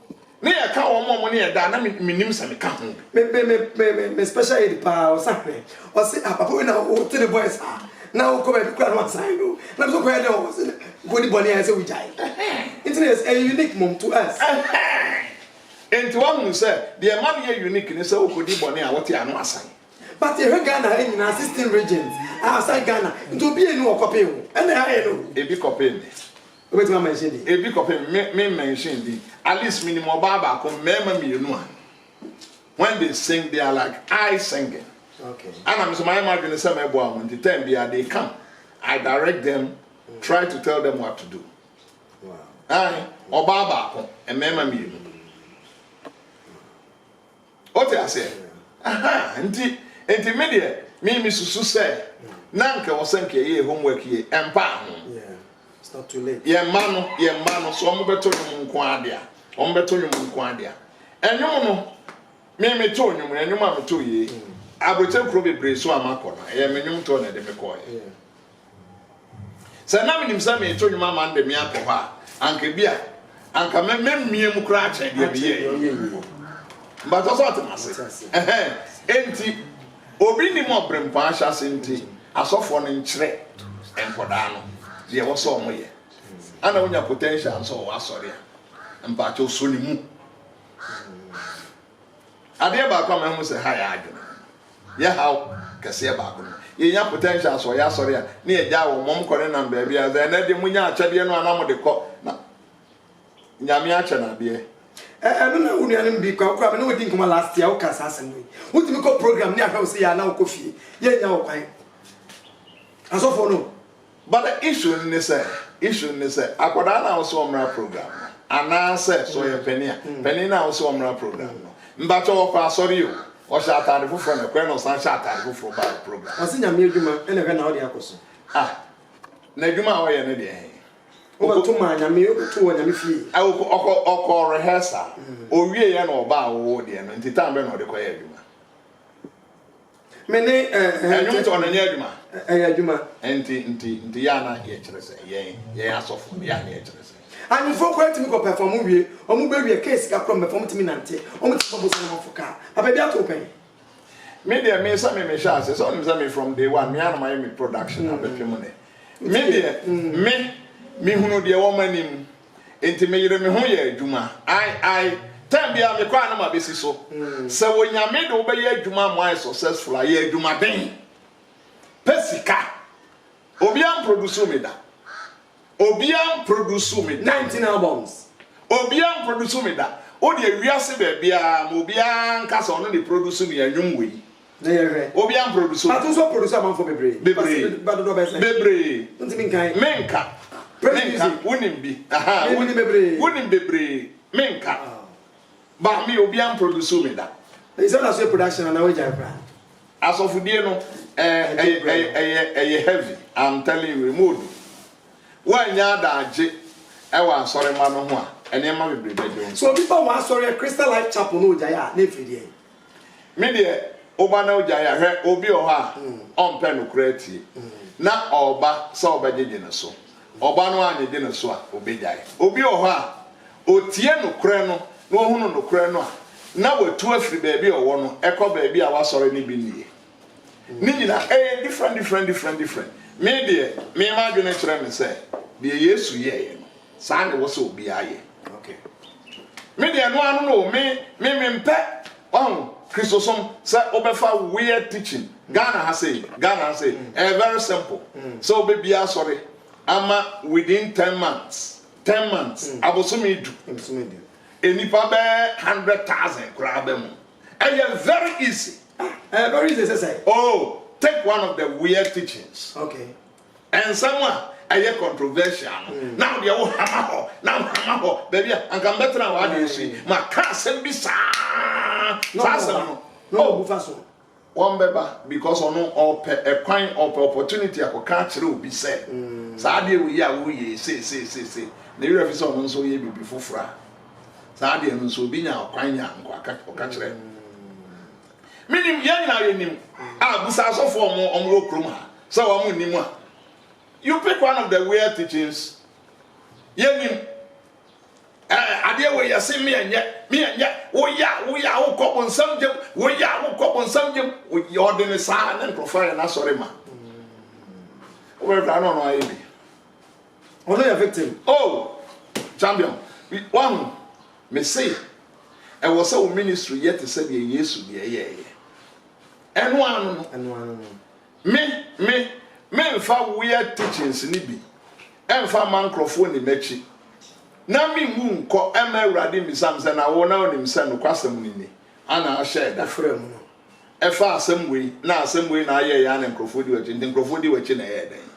[SPEAKER 2] Ne ya ka wo mo ne ya da na me nim se me ka ho.
[SPEAKER 1] Me special aid pa o sabe. O say papa we na o te the voice na o ko be kura no sign no. Na so ko ya de o say go di boni ya say we jai. It is a unique mom to us.
[SPEAKER 2] And to one who said, the man here unique in so could be bonny, what you are not saying.
[SPEAKER 1] But you heard Ghana in assisting regions outside Ghana to be a new copy, and I know
[SPEAKER 2] a big copy.
[SPEAKER 1] Wait to mention it.
[SPEAKER 2] Ebi kope me mention di. At least minimum baba ko mema mienu a. When they sing, they are like I singing.
[SPEAKER 1] Okay.
[SPEAKER 2] And I'm so my imagine say me boy when the time they come. I direct them, try to tell them what to do.
[SPEAKER 1] Wow.
[SPEAKER 2] Aye, or baba ko e mema mienu. What I say? Aha, enti media me susu say na nka wo sanke ye homework ye empa ho.
[SPEAKER 1] Yeah. It's not too late.
[SPEAKER 2] Ye mano so omo beto nyum nko ade a. Omo beto nyum nko ade a. Enyum no me to nyum enyum a me to ye. Abotem kro bebre so amakọ na. Ye menyum to na de me ko ye. Say na me nim say me to nyum ama de me akọ ha. Anka bia anka me mie mu kra ache de me ye. But also at masse. Enti obi ni mo brempa ahya senti asofo no nkyere enkoda no de wo so mo ye. Ana wonya potential so wo asori a. Mpa cho so ni mu. Ade ba kwa ma hu se ha ya adwene. Ye how kase ba ko no. Ye nya potential so ya asori a na ye ja wo mom kore na ba bia za na de munya achade no anam de ko na nyame ache na de.
[SPEAKER 1] No na unuanim bi kwa no wodi nkoma last year wo kasa asem we. Wotimi ko program ni ahwa se ya na wo kofie. Ye nya wo kwan. Asofo no.
[SPEAKER 2] But the issue is akoda na also omra program. Ana say so ye penny na also omra program no. Mbacho wo kwa sorry you. O sha atade fufro na kwen no san sha atade fufro ba program.
[SPEAKER 1] O se nyame adwuma ene hwe na wo de akoso.
[SPEAKER 2] Na adwuma wo ye ne de.
[SPEAKER 1] O to ma nyame o to wo nyame fie.
[SPEAKER 2] Oko rehearsal. O wie ye na oba wo de no. Nti time be na o de ko ye adwuma.
[SPEAKER 1] Mene
[SPEAKER 2] adwuma to na nya adwuma.
[SPEAKER 1] Adwuma.
[SPEAKER 2] Nti ya na ye kire se ye asofo ya na ye kire se.
[SPEAKER 1] Ani fo ko timi ko perform wie. Omu be wie case ka from perform timi nante. Omu ti bobo se na foka. Papa bi ato pen.
[SPEAKER 2] Me there me say me sha say so me from day one me and my production abetwem ne. Me there me hunu de wo manim. Enti me yire me ho ye adwuma. I time bia me kwa na ma besi so. Se wo nyame de wo be ye adwuma mo successful a ye adwuma den. Pesika. Obian produce me da. Obian produce me
[SPEAKER 1] 19 albums.
[SPEAKER 2] Obian produce me da. O de wiase be bia mo obian kasa ono de produce me anwum we.
[SPEAKER 1] Na ye hwe.
[SPEAKER 2] Obian produce.
[SPEAKER 1] But also producer man for bebre.
[SPEAKER 2] Bebre.
[SPEAKER 1] Ntimi kan.
[SPEAKER 2] Menka. Wonim bi. Aha. Wonim bebre. Menka. Ba me obian produce me da.
[SPEAKER 1] Is that a production na we jai pra.
[SPEAKER 2] Asofudie no heavy. I'm telling you, mood. When ya daje e wa sori ma no ho a ene ma bebre bejo.
[SPEAKER 1] So people want sorry Crystal Life Chapel no jaya na efidie.
[SPEAKER 2] Me de oba na ojaya hwe obi o ha on pen no krati. Na oba so obajeje ne so. Oba no anye je ne so a obejai. Obi o ha otie no kre no na ohunu no kre no a na watu afiri ba bi owo no ekọ ba bi a wa sori ni bi nie. Ni nyina different. Me de me ma dwene kire me say de Yesu ye no. Sa ne wo so obi aye.
[SPEAKER 1] Okay.
[SPEAKER 2] Me de no anu no me mpe Christosom say obefa weird teaching. Ghana say very simple. So baby sorry. Ama within 10 months. Abosumi du. Enipa be 100,000 kura be mu. And very easy.
[SPEAKER 1] Very easy say.
[SPEAKER 2] Oh, take one of the weird teachings.
[SPEAKER 1] Okay.
[SPEAKER 2] And someone aye controversial. Now they all hammer ho. Baby, and come better now what you see. Ma ka sem bi sa.
[SPEAKER 1] No, bufaso.
[SPEAKER 2] One beba because ono all a kind of opportunity akoka kire obi say. Sa de we ya wo ye say. Na you refi so no so ye bibi fofura. Sa de no so obi nya akwan nya nkwaka kire. Minim ya na ye nim. Busa so for omo okrom ha. So wa mu nim a. You pick one of the weird teachings. Ye nim. Ade we ya say me anya. Wo ya wo kopon samjem. Wo ya wo kopon samjem. You ordinary sa na profile na sorry ma. We plan on why be.
[SPEAKER 1] Ono your victim.
[SPEAKER 2] Oh, champion. One me say e was a ministry yet to say the Yesu de ye. And one me fa weird teachings ni bi. emfa man microphone ni mechi na mi mu nko ema urade misam se na wo na onim se no kwasem ni ana ahye da
[SPEAKER 1] frem no
[SPEAKER 2] efa asem wei na aye ya na microphone di wachi ndi microphone di wachi na ye den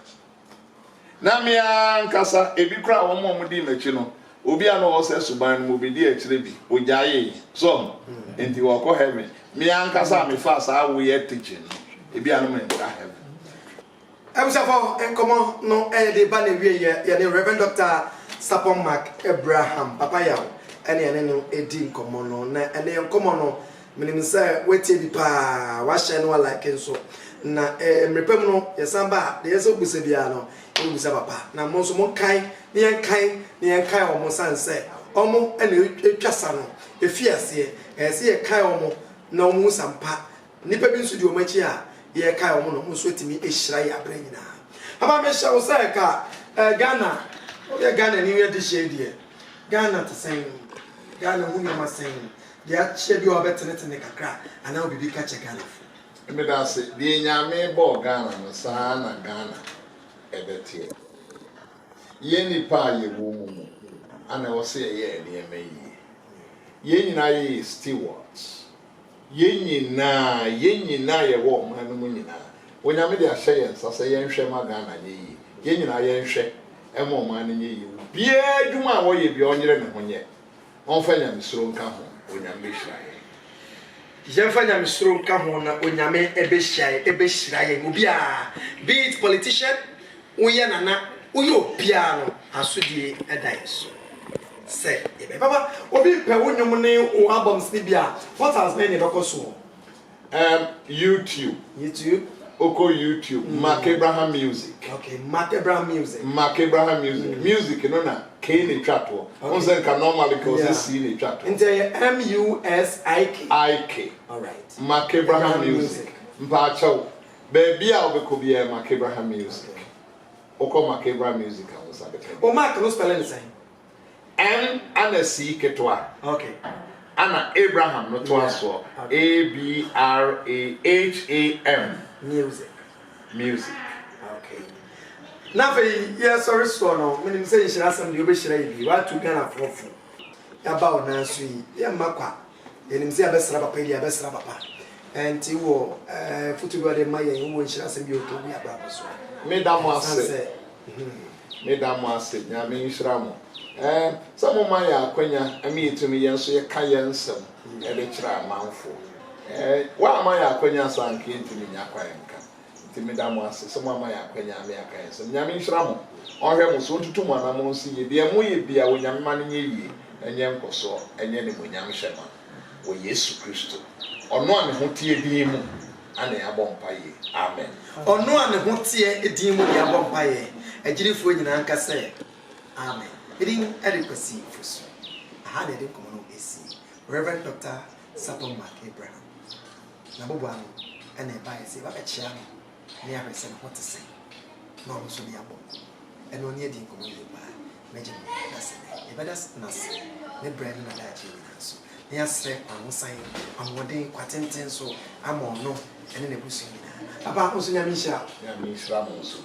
[SPEAKER 2] na mi ankasa ebi kra wo mo di mechi no obi a no wo se suban no obi di akire bi ojaye so enti wo ko heaven mi ankasa mi fa sa wo ye teaching ebi a no me nka heaven
[SPEAKER 1] Ebusafo enkomo no de ba na wie ye the Reverend Dr. Sapon Mark Abraham papa yawo ene no edi nkomo no na ene nkomo no minim say wetie bi pa wa hye no like nso na mrepam no yesamba de yeso busa bia no busa papa na mo so mo kan ne yen kan o mo sanse omo ene etwasa no efiase se ye kan o mo na o mu sampa nipa bi nso di o machi a ye kai omo no nso etimi ehira ya abra nyina aba me hye wo say ka Ghana o ye Ghana ni we de hye die Ghana to sen Ghana hu nyama sen de a hye bi o betene kakra ana obibi ka che Ghana
[SPEAKER 2] me da se de nyame bo Ghana no sa na Ghana ebetie ye nipa ye wo mu ana wo se ye ne emayi ye nyina ye stewards ye nyina ye wo man no nyina wonyame de ahye ye nsa se ye nhwe ma Ghana ye nyina ye nhwe e mo man no ye bia adwuma a wo ye bia onyere ne ho nye onfa nyame suro nka ho wonyame hira ye
[SPEAKER 1] Jenfa nyame suro nka ho na onyame ebehira ye obi a be it politician uye nana uye obia no asodie edai so say baba obi pe wonyum ne o albums ni bia what has been the so
[SPEAKER 2] YouTube Oko YouTube Mark Abraham Music.
[SPEAKER 1] Okay, Mark Abraham Music.
[SPEAKER 2] Music no na K ni twato onse ka normally cause C ni twato
[SPEAKER 1] Inte MUSIK.
[SPEAKER 2] All right, Mark Abraham Music mpa chawo baby a obekobi e Mark Abraham Music Oko Mark Abraham Music a wo sabe
[SPEAKER 1] o Mark no spell any sign
[SPEAKER 2] M and C ketwa.
[SPEAKER 1] Okay.
[SPEAKER 2] Anna Abraham no to aso. ABRAHAM.
[SPEAKER 1] Music.
[SPEAKER 2] Okay.
[SPEAKER 1] Na fe yes sorry so no menim say nhyira asem de obehira yi wa to Ghana fofu. Ya ba o na so yi ya makwa. Yenim say abesra papa yi abesra papa. Enti wo football de mayen wo nhyira asem bi o to bi aba so.
[SPEAKER 2] Me da mo ase nya me nhyira mo. Some man ya akwanya ami etumi yenso ye ka yensem e de kira amanfo wa man ya akwanya sanke etumi nya kwayenka etumi da mo ase some man ya akwanya me aka yensem nya me nhyira mo ohwe mo so ntutu mo na mo nsi ye de mo ye bia wo nyame man nye yi enye nkoso enye ne mo nyame hyema wo Yesu Kristo ono a ne ho tie din mu ana ya bɔ mpa ye amen
[SPEAKER 1] ono a ne ho tie edin mu ya bɔ mpa ye agirifo nyina nka sɛ amen. Reading adequacy for so. I had a common AC. Reverend Dr. Sapon Mark Abraham. Number one, and a bias, if I chair near person what to say. No, so the apple. And only a dean community by Major Nassi. If I just Nassi, the bread and a large so. Near straight on sign, on one day, quatentin so, I'm on no, and in a bush. About Muslim Misha.
[SPEAKER 2] Miss Ramos.